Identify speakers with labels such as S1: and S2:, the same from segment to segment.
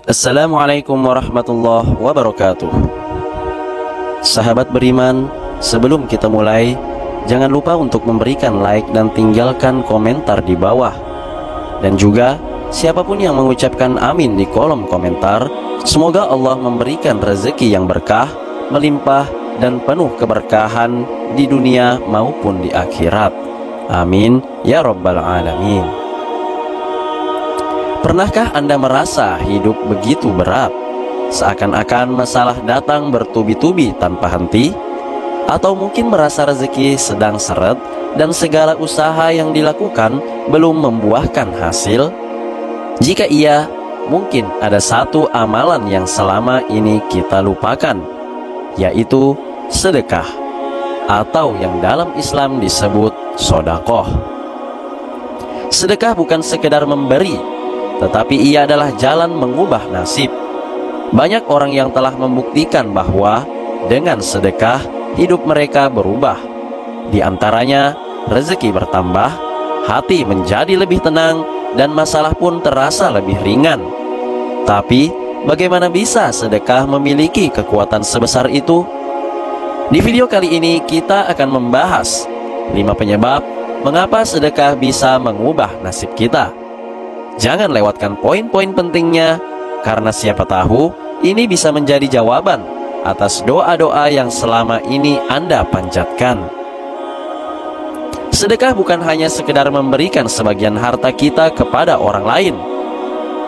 S1: Assalamualaikum warahmatullahi wabarakatuh. Sahabat beriman, sebelum kita mulai, jangan lupa untuk memberikan like dan tinggalkan komentar di bawah. Dan juga, siapapun yang mengucapkan amin di kolom komentar, semoga Allah memberikan rezeki yang berkah, melimpah, dan penuh keberkahan di dunia maupun di akhirat. Amin ya rabbal alamin. Pernahkah Anda merasa hidup begitu berat, seakan-akan masalah datang bertubi-tubi tanpa henti? Atau mungkin merasa rezeki sedang seret dan segala usaha yang dilakukan belum membuahkan hasil? Jika iya, mungkin ada satu amalan yang selama ini kita lupakan, yaitu sedekah, atau yang dalam Islam disebut sedekah. Sedekah bukan sekedar memberi, tetapi ia adalah jalan mengubah nasib. Banyak orang yang telah membuktikan bahwa dengan sedekah hidup mereka berubah. Di antaranya rezeki bertambah, hati menjadi lebih tenang, dan masalah pun terasa lebih ringan. Tapi bagaimana bisa sedekah memiliki kekuatan sebesar itu? Di video kali ini kita akan membahas 5 penyebab mengapa sedekah bisa mengubah nasib kita. Jangan lewatkan poin-poin pentingnya, karena siapa tahu ini bisa menjadi jawaban atas doa-doa yang selama ini Anda panjatkan. Sedekah bukan hanya sekedar memberikan sebagian harta kita kepada orang lain,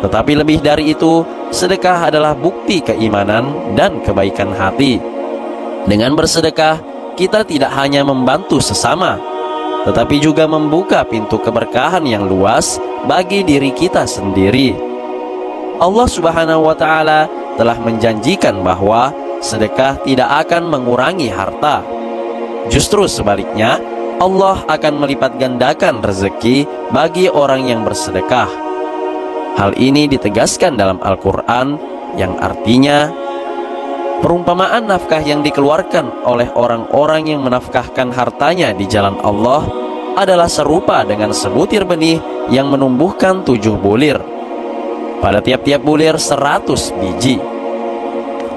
S1: tetapi lebih dari itu, sedekah adalah bukti keimanan dan kebaikan hati. Dengan bersedekah, kita tidak hanya membantu sesama, tetapi juga membuka pintu keberkahan yang luas bagi diri kita sendiri. Allah Subhanahu wa Ta'ala telah menjanjikan bahwa sedekah tidak akan mengurangi harta. Justru sebaliknya, Allah akan melipat gandakan rezeki bagi orang yang bersedekah. Hal ini ditegaskan dalam Al-Quran, yang artinya perumpamaan nafkah yang dikeluarkan oleh orang-orang yang menafkahkan hartanya di jalan Allah adalah serupa dengan sebutir benih yang menumbuhkan 7 bulir. Pada tiap-tiap bulir 100 biji.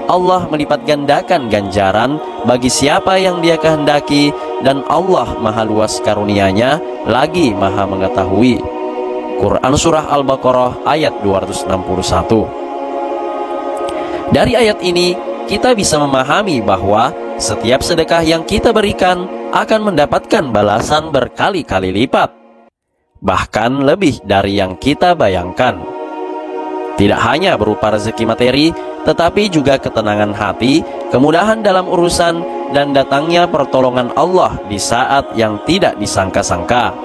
S1: Allah melipat gandakan ganjaran bagi siapa yang Dia kehendaki, dan Allah maha luas karunia-Nya lagi maha mengetahui. Quran Surah Al-Baqarah ayat 261. Dari ayat ini kita bisa memahami bahwa setiap sedekah yang kita berikan akan mendapatkan balasan berkali-kali lipat, bahkan lebih dari yang kita bayangkan. Tidak hanya berupa rezeki materi, tetapi juga ketenangan hati, kemudahan dalam urusan, dan datangnya pertolongan Allah di saat yang tidak disangka-sangka.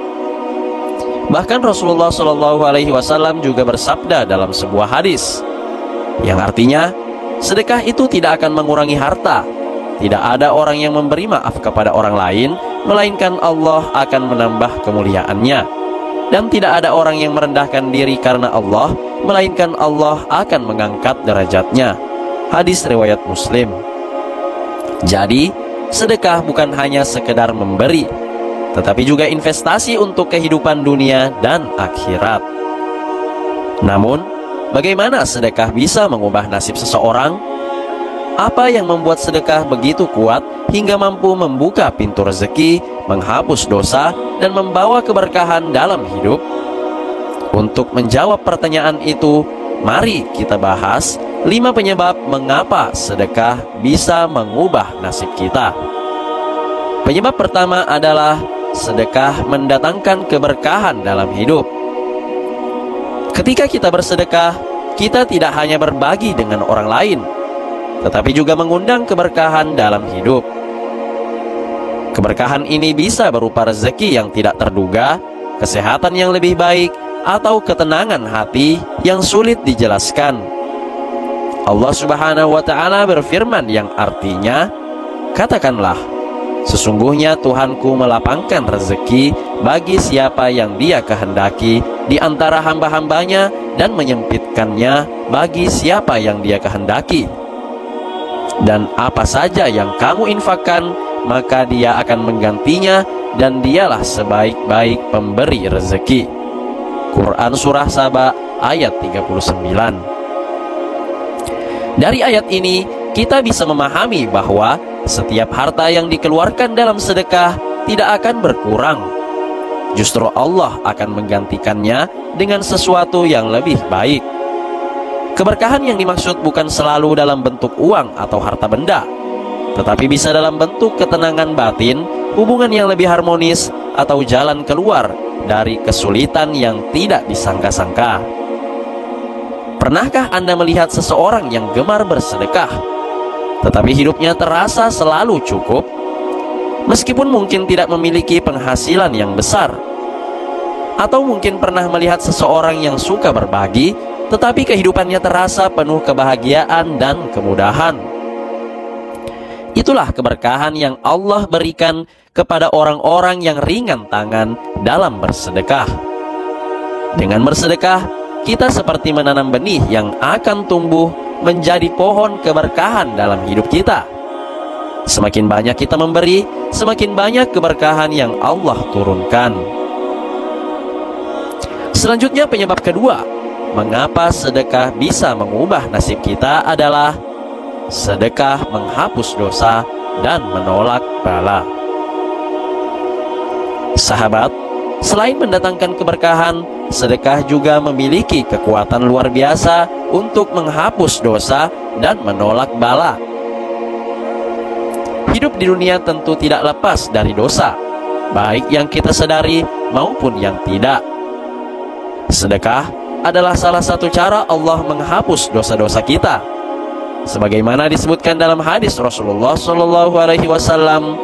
S1: Bahkan Rasulullah SAW juga bersabda dalam sebuah hadis, yang artinya sedekah itu tidak akan mengurangi harta. Tidak ada orang yang memberi maaf kepada orang lain, melainkan Allah akan menambah kemuliaannya. Dan tidak ada orang yang merendahkan diri karena Allah, melainkan Allah akan mengangkat derajatnya. Hadis riwayat Muslim. Jadi, sedekah bukan hanya sekedar memberi, tetapi juga investasi untuk kehidupan dunia dan akhirat. Namun, bagaimana sedekah bisa mengubah nasib seseorang? Apa yang membuat sedekah begitu kuat hingga mampu membuka pintu rezeki, menghapus dosa, dan membawa keberkahan dalam hidup? Untuk menjawab pertanyaan itu, mari kita bahas 5 penyebab mengapa sedekah bisa mengubah nasib kita. Penyebab pertama adalah sedekah mendatangkan keberkahan dalam hidup. Ketika kita bersedekah, kita tidak hanya berbagi dengan orang lain, tetapi juga mengundang keberkahan dalam hidup. Keberkahan ini bisa berupa rezeki yang tidak terduga, kesehatan yang lebih baik, atau ketenangan hati yang sulit dijelaskan. Allah Subhanahu wa Ta'ala berfirman yang artinya, katakanlah, sesungguhnya Tuhanku melapangkan rezeki bagi siapa yang Dia kehendaki di antara hamba-hambanya, dan menyempitkannya bagi siapa yang Dia kehendaki. Dan apa saja yang kamu infakkan, maka Dia akan menggantinya, dan Dialah sebaik-baik pemberi rezeki. Quran Surah Saba ayat 39. Dari ayat ini, kita bisa memahami bahwa setiap harta yang dikeluarkan dalam sedekah tidak akan berkurang. Justru Allah akan menggantikannya dengan sesuatu yang lebih baik. Keberkahan yang dimaksud bukan selalu dalam bentuk uang atau harta benda, tetapi bisa dalam bentuk ketenangan batin, hubungan yang lebih harmonis, atau jalan keluar dari kesulitan yang tidak disangka-sangka. Pernahkah Anda melihat seseorang yang gemar bersedekah, tetapi hidupnya terasa selalu cukup? Meskipun mungkin tidak memiliki penghasilan yang besar. Atau mungkin pernah melihat seseorang yang suka berbagi, tetapi kehidupannya terasa penuh kebahagiaan dan kemudahan. Itulah keberkahan yang Allah berikan kepada orang-orang yang ringan tangan dalam bersedekah. Dengan bersedekah, kita seperti menanam benih yang akan tumbuh menjadi pohon keberkahan dalam hidup kita. Semakin banyak kita memberi, semakin banyak keberkahan yang Allah turunkan. Selanjutnya, penyebab kedua mengapa sedekah bisa mengubah nasib kita adalah sedekah menghapus dosa dan menolak bala. Sahabat, selain mendatangkan keberkahan, sedekah juga memiliki kekuatan luar biasa untuk menghapus dosa dan menolak bala. Hidup di dunia tentu tidak lepas dari dosa, baik yang kita sadari maupun yang tidak. Sedekah adalah salah satu cara Allah menghapus dosa-dosa kita. Sebagaimana disebutkan dalam hadis Rasulullah SAW,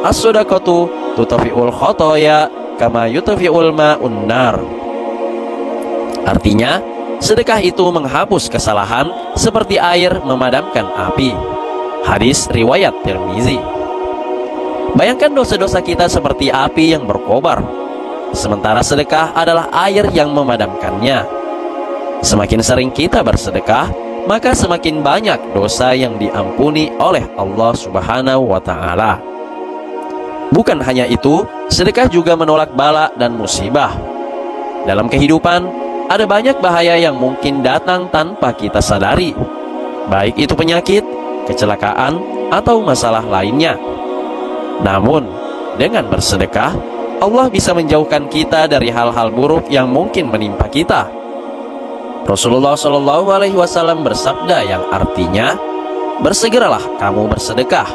S1: as-sadaqatu tutfi'ul khotoya kama yutfi'ul ma'un nar. Artinya, sedekah itu menghapus kesalahan seperti air memadamkan api. Hadis riwayat Tirmizi. Bayangkan dosa-dosa kita seperti api yang berkobar, sementara sedekah adalah air yang memadamkannya. Semakin sering kita bersedekah, maka semakin banyak dosa yang diampuni oleh Allah Subhanahu wa Ta'ala. Bukan hanya itu, sedekah juga menolak bala dan musibah. Dalam kehidupan, ada banyak bahaya yang mungkin datang tanpa kita sadari, baik itu penyakit, kecelakaan, atau masalah lainnya. Namun, dengan bersedekah, Allah bisa menjauhkan kita dari hal-hal buruk yang mungkin menimpa kita. Rasulullah SAW bersabda yang artinya, bersegeralah kamu bersedekah,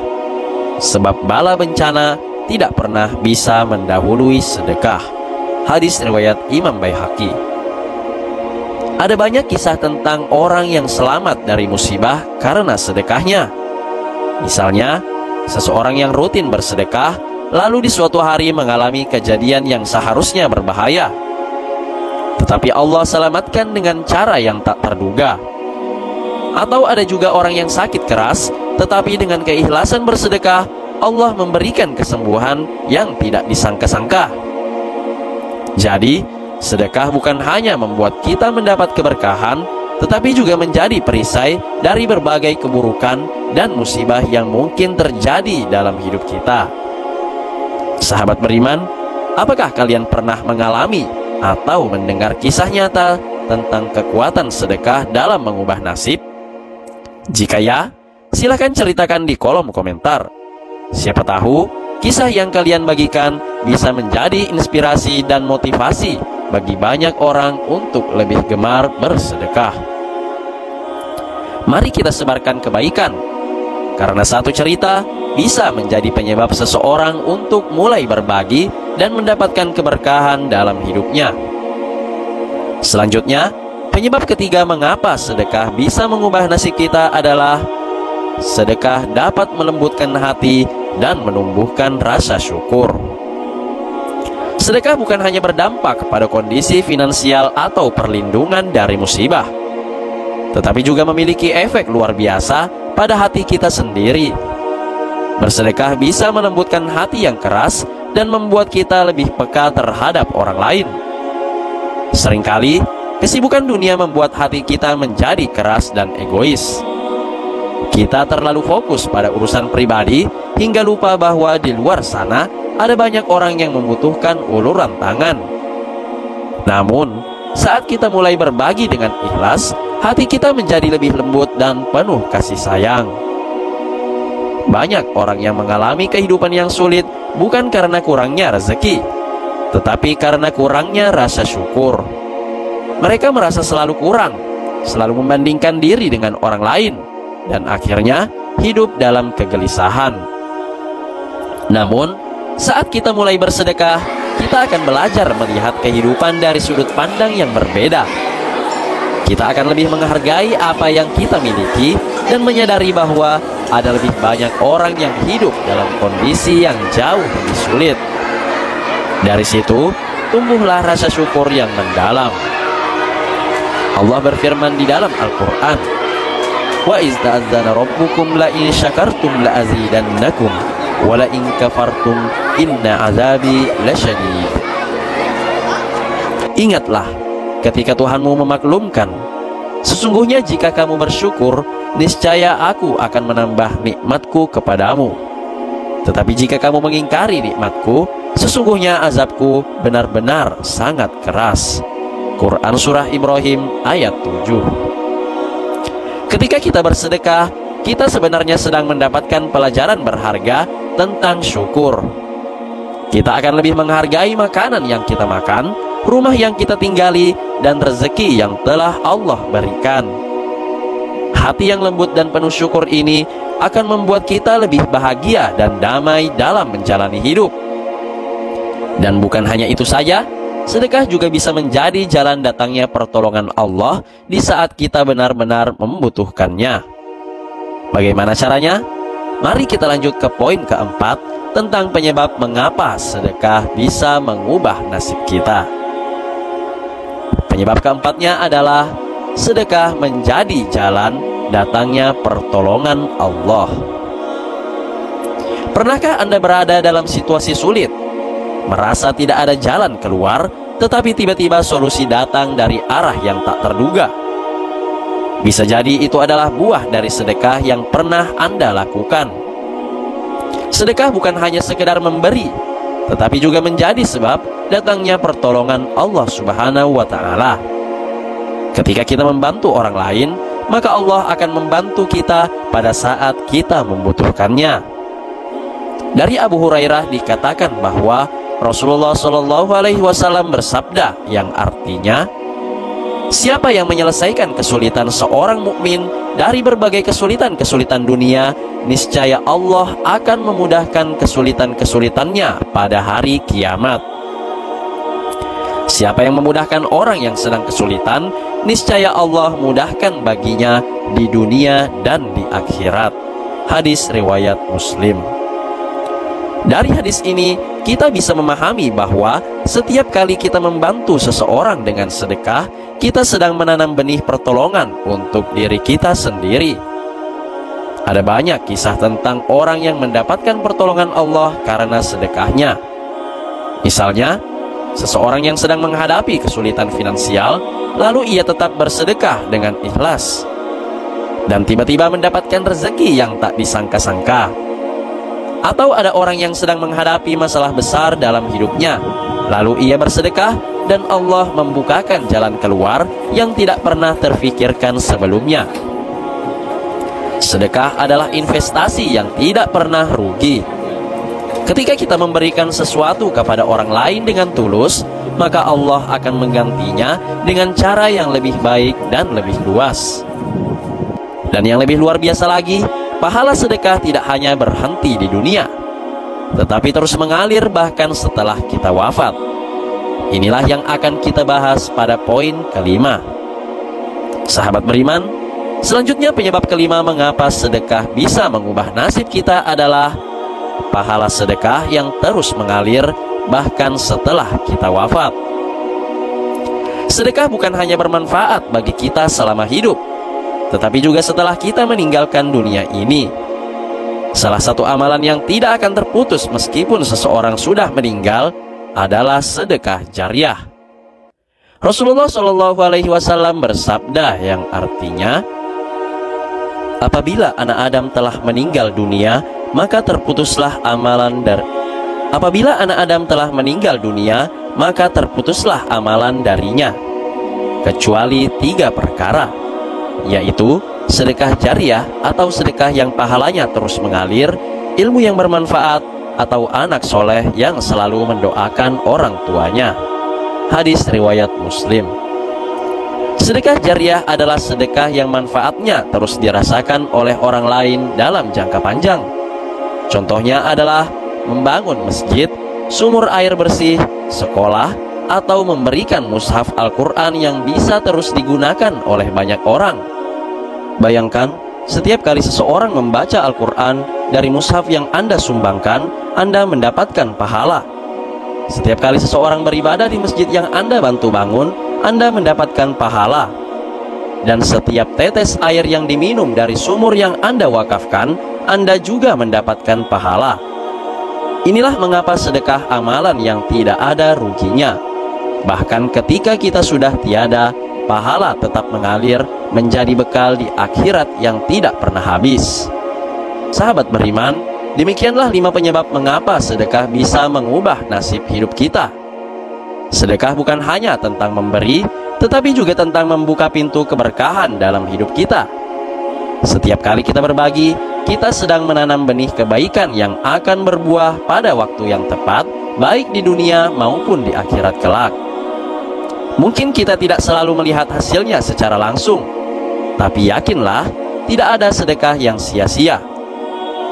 S1: sebab bala bencana tidak pernah bisa mendahului sedekah. Hadis riwayat Imam Baihaqi. Ada banyak kisah tentang orang yang selamat dari musibah karena sedekahnya. Misalnya, seseorang yang rutin bersedekah, lalu di suatu hari mengalami kejadian yang seharusnya berbahaya, tetapi Allah selamatkan dengan cara yang tak terduga. Atau ada juga orang yang sakit keras, tetapi dengan keikhlasan bersedekah, Allah memberikan kesembuhan yang tidak disangka-sangka. Jadi, sedekah bukan hanya membuat kita mendapat keberkahan, tetapi juga menjadi perisai dari berbagai keburukan dan musibah yang mungkin terjadi dalam hidup kita. Sahabat beriman, apakah kalian pernah mengalami atau mendengar kisah nyata tentang kekuatan sedekah dalam mengubah nasib? Jika ya, silakan ceritakan di kolom komentar. Siapa tahu kisah yang kalian bagikan bisa menjadi inspirasi dan motivasi bagi banyak orang untuk lebih gemar bersedekah. Mari kita sebarkan kebaikan, karena satu cerita bisa menjadi penyebab seseorang untuk mulai berbagi dan mendapatkan keberkahan dalam hidupnya. Selanjutnya, penyebab ketiga mengapa sedekah bisa mengubah nasib kita adalah sedekah dapat melembutkan hati dan menumbuhkan rasa syukur. Sedekah bukan hanya berdampak pada kondisi finansial atau perlindungan dari musibah, tetapi juga memiliki efek luar biasa pada hati kita sendiri. Bersedekah bisa melembutkan hati yang keras dan membuat kita lebih peka terhadap orang lain. Seringkali, kesibukan dunia membuat hati kita menjadi keras dan egois. Kita terlalu fokus pada urusan pribadi hingga lupa bahwa di luar sana ada banyak orang yang membutuhkan uluran tangan. Namun, saat kita mulai berbagi dengan ikhlas, hati kita menjadi lebih lembut dan penuh kasih sayang. Banyak orang yang mengalami kehidupan yang sulit bukan karena kurangnya rezeki, tetapi karena kurangnya rasa syukur. Mereka merasa selalu kurang, selalu membandingkan diri dengan orang lain, dan akhirnya hidup dalam kegelisahan. Namun, saat kita mulai bersedekah, kita akan belajar melihat kehidupan dari sudut pandang yang berbeda. Kita akan lebih menghargai apa yang kita miliki dan menyadari bahwa ada lebih banyak orang yang hidup dalam kondisi yang jauh lebih sulit. Dari situ, tumbuhlah rasa syukur yang mendalam. Allah berfirman di dalam Al-Quran, "Wa iz ta'adzana rabbukum la in syakartum la azidannakum wa la in kafartum inna azabi lasyadid." Ingatlah ketika Tuhanmu memaklumkan, sesungguhnya jika kamu bersyukur, niscaya aku akan menambah nikmatku kepadamu. Tetapi jika kamu mengingkari nikmatku, sesungguhnya azabku benar-benar sangat keras. Quran Surah Ibrahim ayat 7. Ketika kita bersedekah, kita sebenarnya sedang mendapatkan pelajaran berharga tentang syukur. Kita akan lebih menghargai makanan yang kita makan, rumah yang kita tinggali, dan rezeki yang telah Allah berikan. Hati yang lembut dan penuh syukur ini akan membuat kita lebih bahagia dan damai dalam menjalani hidup. Dan bukan hanya itu saja, sedekah juga bisa menjadi jalan datangnya pertolongan Allah di saat kita benar-benar membutuhkannya. Bagaimana caranya? Mari kita lanjut ke poin keempat tentang penyebab mengapa sedekah bisa mengubah nasib kita. Penyebab keempatnya adalah sedekah menjadi jalan datangnya pertolongan Allah. Pernahkah Anda berada dalam situasi sulit, merasa tidak ada jalan keluar, tetapi tiba-tiba solusi datang dari arah yang tak terduga? Bisa jadi itu adalah buah dari sedekah yang pernah Anda lakukan. Sedekah bukan hanya sekedar memberi, tetapi juga menjadi sebab datangnya pertolongan Allah Subhanahu wa Ta'ala. Ketika kita membantu orang lain, maka Allah akan membantu kita pada saat kita membutuhkannya. Dari Abu Hurairah dikatakan bahwa Rasulullah Shallallahu Alaihi Wasallam bersabda, yang artinya, siapa yang menyelesaikan kesulitan seorang mukmin dari berbagai kesulitan-kesulitan dunia, niscaya Allah akan memudahkan kesulitan-kesulitannya pada hari kiamat. Siapa yang memudahkan orang yang sedang kesulitan, niscaya Allah mudahkan baginya di dunia dan di akhirat. Hadis riwayat Muslim. Dari hadis ini, kita bisa memahami bahwa setiap kali kita membantu seseorang dengan sedekah, kita sedang menanam benih pertolongan untuk diri kita sendiri. Ada banyak kisah tentang orang yang mendapatkan pertolongan Allah karena sedekahnya. Misalnya, seseorang yang sedang menghadapi kesulitan finansial, lalu ia tetap bersedekah dengan ikhlas, dan tiba-tiba mendapatkan rezeki yang tak disangka-sangka. Atau ada orang yang sedang menghadapi masalah besar dalam hidupnya, lalu ia bersedekah dan Allah membukakan jalan keluar yang tidak pernah terfikirkan sebelumnya. Sedekah adalah investasi yang tidak pernah rugi. Ketika kita memberikan sesuatu kepada orang lain dengan tulus, maka Allah akan menggantinya dengan cara yang lebih baik dan lebih luas. Dan yang lebih luar biasa lagi, pahala sedekah tidak hanya berhenti di dunia, tetapi terus mengalir bahkan setelah kita wafat. Inilah yang akan kita bahas pada poin kelima. Sahabat beriman, selanjutnya penyebab kelima mengapa sedekah bisa mengubah nasib kita adalah pahala sedekah yang terus mengalir bahkan setelah kita wafat. Sedekah bukan hanya bermanfaat bagi kita selama hidup, tetapi juga setelah kita meninggalkan dunia ini. Salah satu amalan yang tidak akan terputus meskipun seseorang sudah meninggal adalah sedekah jariah. Rasulullah Shallallahu Alaihi Wasallam bersabda, yang artinya, apabila anak Adam telah meninggal dunia, maka terputuslah amalan Apabila anak Adam telah meninggal dunia, maka terputuslah amalan darinya. kecuali 3 perkara, yaitu sedekah jariah atau sedekah yang pahalanya terus mengalir, ilmu yang bermanfaat, atau anak soleh yang selalu mendoakan orang tuanya. Hadis riwayat Muslim. Sedekah jariah adalah sedekah yang manfaatnya terus dirasakan oleh orang lain dalam jangka panjang. Contohnya adalah membangun masjid, sumur air bersih, sekolah, atau memberikan mushaf Al-Quran yang bisa terus digunakan oleh banyak orang. Bayangkan, setiap kali seseorang membaca Al-Quran dari mushaf yang Anda sumbangkan, Anda mendapatkan pahala. Setiap kali seseorang beribadah di masjid yang Anda bantu bangun, Anda mendapatkan pahala. Dan setiap tetes air yang diminum dari sumur yang Anda wakafkan, Anda juga mendapatkan pahala. Inilah mengapa sedekah amalan yang tidak ada ruginya. Bahkan ketika kita sudah tiada, pahala tetap mengalir menjadi bekal di akhirat yang tidak pernah habis. Sahabat beriman, demikianlah 5 penyebab mengapa sedekah bisa mengubah nasib hidup kita. Sedekah bukan hanya tentang memberi, tetapi juga tentang membuka pintu keberkahan dalam hidup kita. Setiap kali kita berbagi, kita sedang menanam benih kebaikan yang akan berbuah pada waktu yang tepat, baik di dunia maupun di akhirat kelak. Mungkin kita tidak selalu melihat hasilnya secara langsung, tapi yakinlah, tidak ada sedekah yang sia-sia.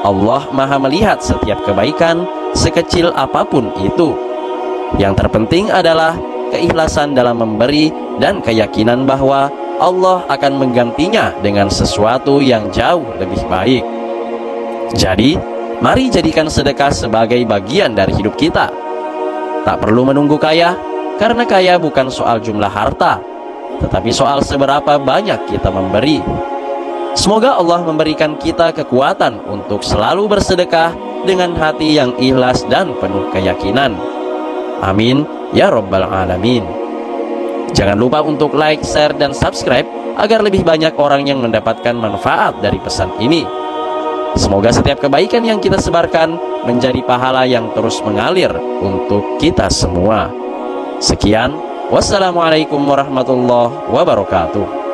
S1: Allah Maha melihat setiap kebaikan, sekecil apapun itu. Yang terpenting adalah keikhlasan dalam memberi dan keyakinan bahwa Allah akan menggantinya dengan sesuatu yang jauh lebih baik. Jadi, mari jadikan sedekah sebagai bagian dari hidup kita. Tak perlu menunggu kaya, karena kaya bukan soal jumlah harta, tetapi soal seberapa banyak kita memberi. Semoga Allah memberikan kita kekuatan untuk selalu bersedekah dengan hati yang ikhlas dan penuh keyakinan. Amin ya rabbal alamin. Jangan lupa untuk like, share, dan subscribe agar lebih banyak orang yang mendapatkan manfaat dari pesan ini. Semoga setiap kebaikan yang kita sebarkan menjadi pahala yang terus mengalir untuk kita semua. Sekian, wassalamualaikum warahmatullahi wabarakatuh.